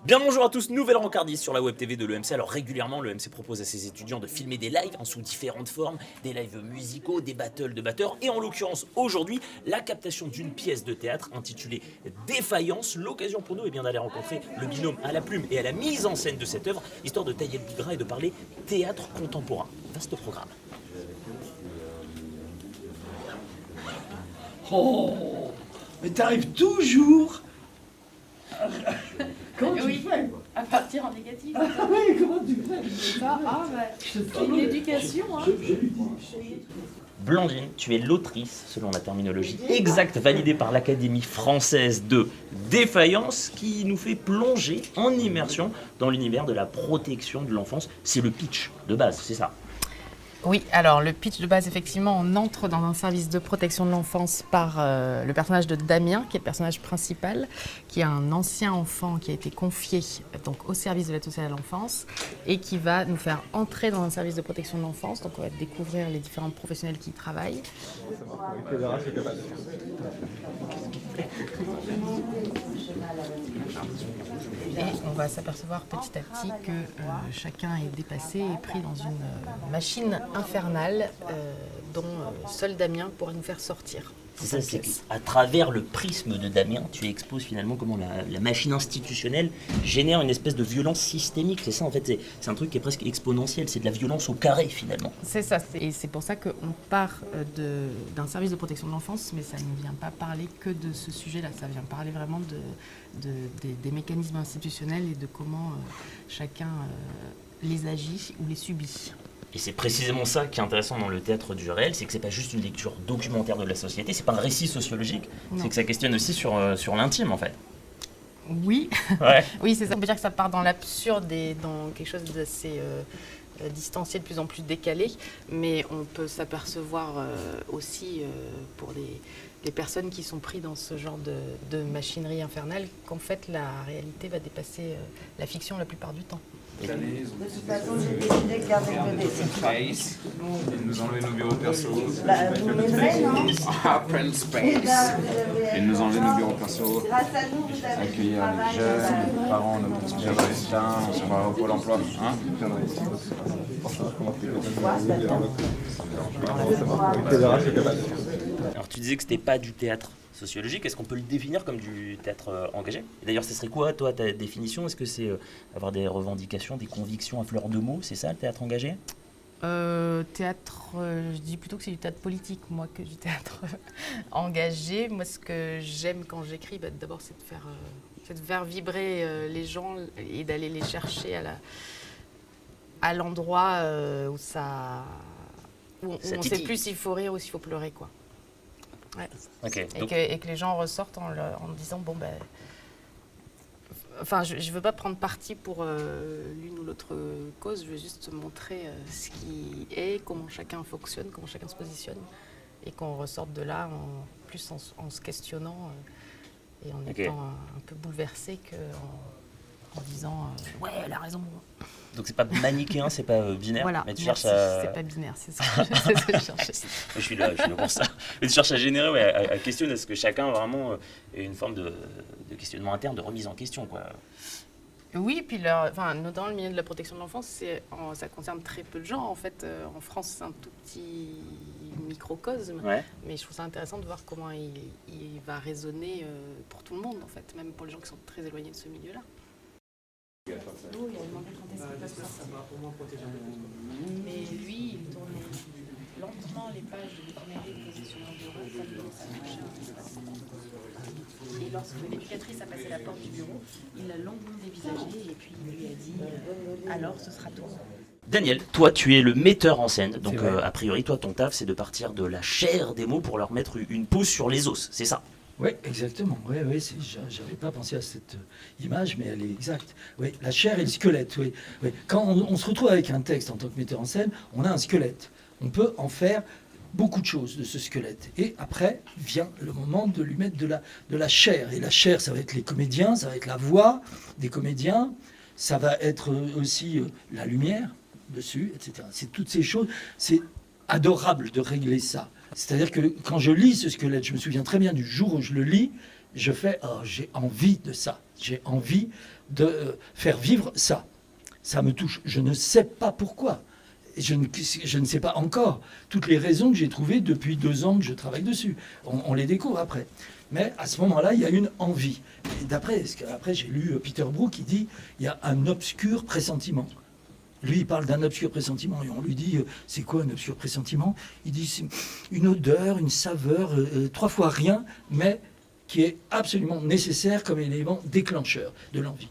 Bien bonjour à tous, nouvelle rencardise sur la web TV de l'EMC. Alors régulièrement, l'EMC propose à ses étudiants de filmer des lives sous différentes formes, des lives musicaux, des battles de batteurs, et en l'occurrence aujourd'hui, la captation d'une pièce de théâtre intitulée Défaillance. L'occasion pour nous est bien d'aller rencontrer le binôme à la plume et à la mise en scène de cette œuvre, histoire de tailler le big gras et de parler théâtre contemporain. Vaste programme. Oh, mais t'arrives toujours. Comment tu Oui. fais? À partir en négatif. Ah oui, comment tu fais? Ça, c'est une éducation. Hein. Je lui dis. Blandine, tu es l'autrice, selon la terminologie exacte validée par l'Académie française de défaillance, qui nous fait plonger en immersion dans l'univers de la protection de l'enfance. C'est le pitch de base, c'est ça. Oui, alors le pitch de base, effectivement, on entre dans un service de protection de l'enfance par le personnage de Damien, qui est le personnage principal, qui est un ancien enfant qui a été confié donc, au service de l'aide sociale à l'enfance et qui va nous faire entrer dans un service de protection de l'enfance. Donc on va découvrir les différents professionnels qui y travaillent. Et on va s'apercevoir petit à petit que chacun est dépassé et pris dans une machine infernale dont seul Damien pourrait nous faire sortir. C'est ça, c'est qu'à travers le prisme de Damien, tu exposes finalement comment la machine institutionnelle génère une espèce de violence systémique. C'est ça en fait, c'est un truc qui est presque exponentiel, c'est de la violence au carré finalement. C'est ça, et c'est pour ça qu'on part d'un service de protection de l'enfance, mais ça ne vient pas parler que de ce sujet-là, ça vient parler vraiment des mécanismes institutionnels et de comment chacun les agit ou les subit. Et c'est précisément ça qui est intéressant dans le théâtre du réel, c'est que c'est pas juste une lecture documentaire de la société, c'est pas un récit sociologique, c'est que ça questionne aussi sur l'intime en fait. Oui, Ouais. oui, c'est ça. On peut dire que ça part dans l'absurde et dans quelque chose d'assez distancié, de plus en plus décalé, mais on peut s'apercevoir aussi pour les personnes qui sont prises dans ce genre de machinerie infernale qu'en fait la réalité va dépasser la fiction la plupart du temps. De toute façon, j'ai décidé de garder le bébé. Space et nous enlever nos bureaux perso. Bah, vous m'aimerez, non? Open Eh space ben, vous avez- et nous enlever nos bureaux perso. Grâce à nous, vous avez Accueillir du travail. les jeunes, les parents, nos petits puritains, on se va au pôle emploi. Hein Alors tu disais que c'était pas du théâtre sociologique, est-ce qu'on peut le définir comme du théâtre engagé? Et d'ailleurs, ce serait quoi, toi, ta définition? Est-ce que c'est avoir des revendications, des convictions à fleur de mots? C'est ça, le théâtre engagé? Théâtre, je dis plutôt que c'est du théâtre politique, moi, que du théâtre engagé. Moi, ce que j'aime quand j'écris, d'abord, c'est de faire vibrer les gens et d'aller les chercher à l'endroit où on ne sait titille. plus s'il faut rire ou s'il faut pleurer, quoi. Ouais. Ok, Et donc que les gens ressortent en disant, bon, enfin, je ne veux pas prendre parti pour l'une ou l'autre cause, je veux juste montrer ce qui est, comment chacun fonctionne, comment chacun se positionne, et qu'on ressorte de là en se questionnant et en étant un peu bouleversé qu'en disant ouais, elle a raison. donc c'est pas manichéen, c'est pas binaire, Voilà, mais tu merci, cherches à... c'est pas binaire, c'est ce que je cherchais. Je suis là pour ça. Mais tu cherches à générer, ouais, à questionner, est-ce que chacun vraiment ait une forme de questionnement interne, de remise en question, quoi. Oui, puis dans le milieu de la protection de l'enfance, ça concerne très peu de gens. En fait, en France, c'est un tout petit microcosme. Ouais. Mais je trouve ça intéressant de voir comment il va résonner pour tout le monde, en fait, même pour les gens qui sont très éloignés de ce milieu-là. Mais lui, il tournait lentement les pages de l'éphéméride de positionneur de bureau comme dans sa et lorsque l'éducatrice a passé la porte du bureau, il l'a longuement dévisagé et puis il lui a dit alors ce sera toi. Daniel, toi tu es le metteur en scène, donc a priori toi ton taf c'est de partir de la chair des mots pour leur mettre une pose sur les os, c'est ça? Oui, exactement. Oui, j'avais pas pensé à cette image, mais elle est exacte. Oui, la chair et le squelette. Oui, oui. Quand on se retrouve avec un texte en tant que metteur en scène, on a un squelette. On peut en faire beaucoup de choses de ce squelette. Et après vient le moment de lui mettre de la chair. Et la chair, ça va être les comédiens, ça va être la voix des comédiens, ça va être aussi la lumière dessus, etc. C'est toutes ces choses. C'est adorable de régler ça. C'est-à-dire que quand je lis ce squelette, je me souviens très bien du jour où je le lis, je fais « Oh, j'ai envie de ça ». J'ai envie de faire vivre ça. Ça me touche. Je ne sais pas pourquoi. Je ne sais pas encore toutes les raisons que j'ai trouvées depuis 2 ans que je travaille dessus. On les découvre après. Mais à ce moment-là, il y a une envie. Et après, j'ai lu Peter Brook qui dit il y a un obscur pressentiment. Lui, il parle d'un obscur pressentiment. Et on lui dit c'est quoi un obscur pressentiment? Il dit c'est une odeur, une saveur, 3 fois rien, mais qui est absolument nécessaire comme élément déclencheur de l'envie.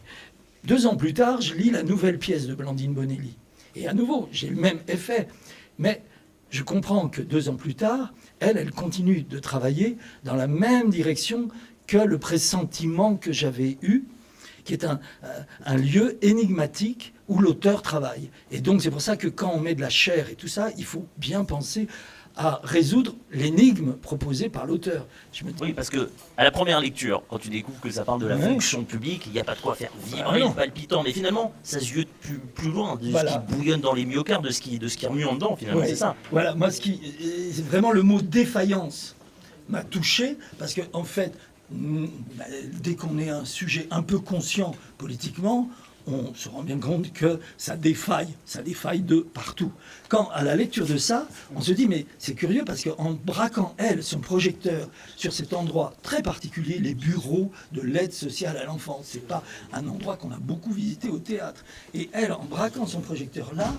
2 ans plus tard, je lis la nouvelle pièce de Blandine Bonelli. Et à nouveau, j'ai le même effet. Mais je comprends que 2 ans plus tard, elle continue de travailler dans la même direction que le pressentiment que j'avais eu, qui est un lieu énigmatique où l'auteur travaille. Et donc c'est pour ça que quand on met de la chair et tout ça, il faut bien penser à résoudre l'énigme proposée par l'auteur. Oui, parce que à la première lecture, quand tu découvres que ça parle de la fonction publique, il n'y a pas de quoi faire vibrer le palpitant. Mais finalement, ça se jette plus loin de ce qui bouillonne dans les myocardes, de ce qui remue en dedans, finalement, c'est ça. Voilà, moi, c'est vraiment le mot défaillance m'a touché, parce que en fait, dès qu'on est un sujet un peu conscient politiquement, on se rend bien compte que ça défaille de partout. Quand, à la lecture de ça, on se dit, mais c'est curieux parce qu'en braquant, son projecteur sur cet endroit très particulier, les bureaux de l'aide sociale à l'enfance, c'est pas un endroit qu'on a beaucoup visité au théâtre, et elle, en braquant son projecteur là,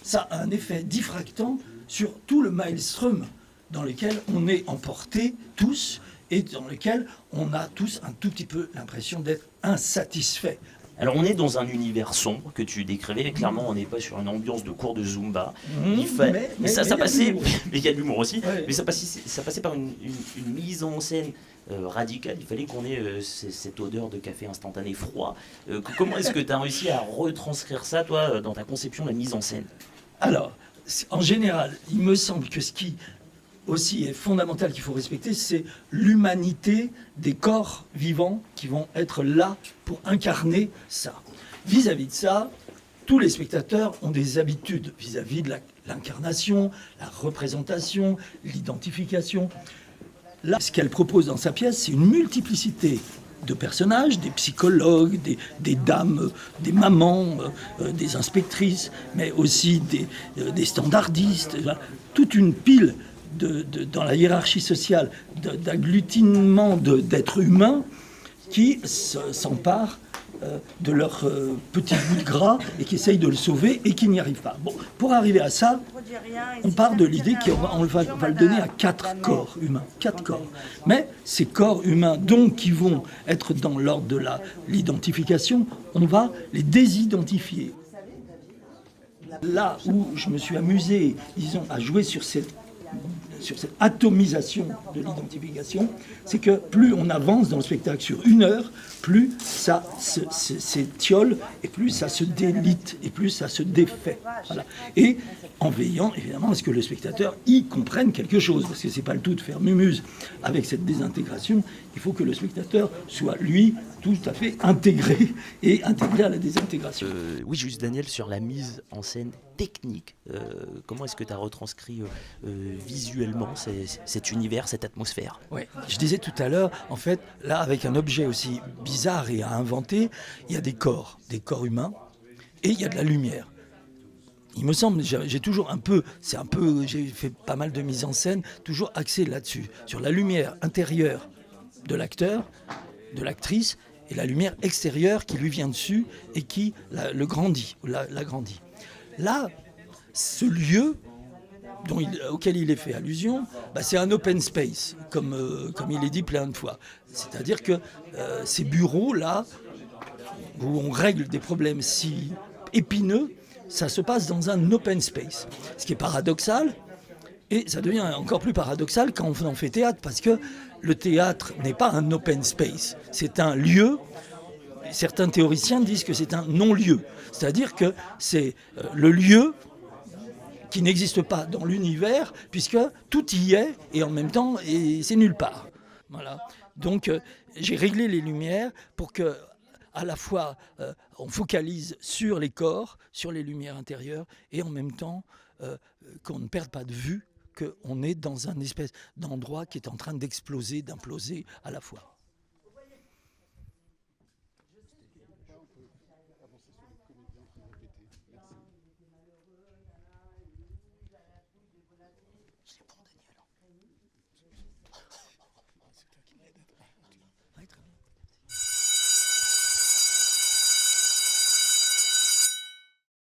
ça a un effet diffractant sur tout le maelstrom dans lequel on est emportés tous, et dans lequel on a tous un tout petit peu l'impression d'être insatisfaits. Alors on est dans un univers sombre que tu décrivais, mais clairement on n'est pas sur une ambiance de cours de Zumba. Mais ça passait, mais il y a de l'humour aussi, mais ça passait par une mise en scène radicale. Il fallait qu'on ait cette odeur de café instantané froid. Comment est-ce que tu as réussi à retranscrire ça, toi, dans ta conception de la mise en scène? Alors, en général, il me semble que ce qui aussi est fondamental qu'il faut respecter, c'est l'humanité des corps vivants qui vont être là pour incarner ça. Vis-à-vis de ça, tous les spectateurs ont des habitudes vis-à-vis de l'incarnation, la représentation, l'identification. Là, ce qu'elle propose dans sa pièce, c'est une multiplicité de personnages, des psychologues, des dames, des mamans, des inspectrices, mais aussi des standardistes, toute une pile dans la hiérarchie sociale d'agglutinement d'êtres humains qui s'emparent de leur petit bout de gras et qui essayent de le sauver et qui n'y arrivent pas. Bon, pour arriver à ça, on part de l'idée qu'on va le donner à 4 corps humains, 4 corps. Mais ces corps humains, donc, qui vont être dans l'ordre de l'identification, on va les désidentifier. Là où je me suis amusé, disons, à jouer sur cette atomisation de l'identification, c'est que plus on avance dans le spectacle sur 1 heure, plus ça s'étiole et plus ça se délite et plus ça se défait. Voilà. Et en veillant évidemment à ce que le spectateur y comprenne quelque chose, parce que c'est pas le tout de faire mumuse avec cette désintégration, il faut que le spectateur soit lui tout à fait intégré à la désintégration. Oui, juste Daniel, sur la mise en scène technique, comment est-ce que tu as retranscrit visuellement cet univers, cette atmosphère? Oui, je disais tout à l'heure, en fait, là, avec un objet aussi bizarre et à inventer, il y a des corps humains, et il y a de la lumière. Il me semble, j'ai toujours j'ai fait pas mal de mise en scène, toujours axé là-dessus, sur la lumière intérieure de l'acteur, de l'actrice, et la lumière extérieure qui lui vient dessus et qui le grandit, l'agrandit. Là, ce lieu auquel il est fait allusion, c'est un open space, comme il est dit plein de fois. C'est-à-dire que ces bureaux-là, où on règle des problèmes si épineux, ça se passe dans un open space. Ce qui est paradoxal, et ça devient encore plus paradoxal quand on en fait théâtre, parce que le théâtre n'est pas un open space, c'est un lieu. Certains théoriciens disent que c'est un non-lieu, c'est-à-dire que c'est le lieu qui n'existe pas dans l'univers, puisque tout y est, et en même temps, c'est nulle part. Voilà. Donc, j'ai réglé les lumières pour que, à la fois, on focalise sur les corps, sur les lumières intérieures, et en même temps, qu'on ne perde pas de vue qu'on est dans un espèce d'endroit qui est en train d'exploser, d'imploser à la fois. répéter. Merci.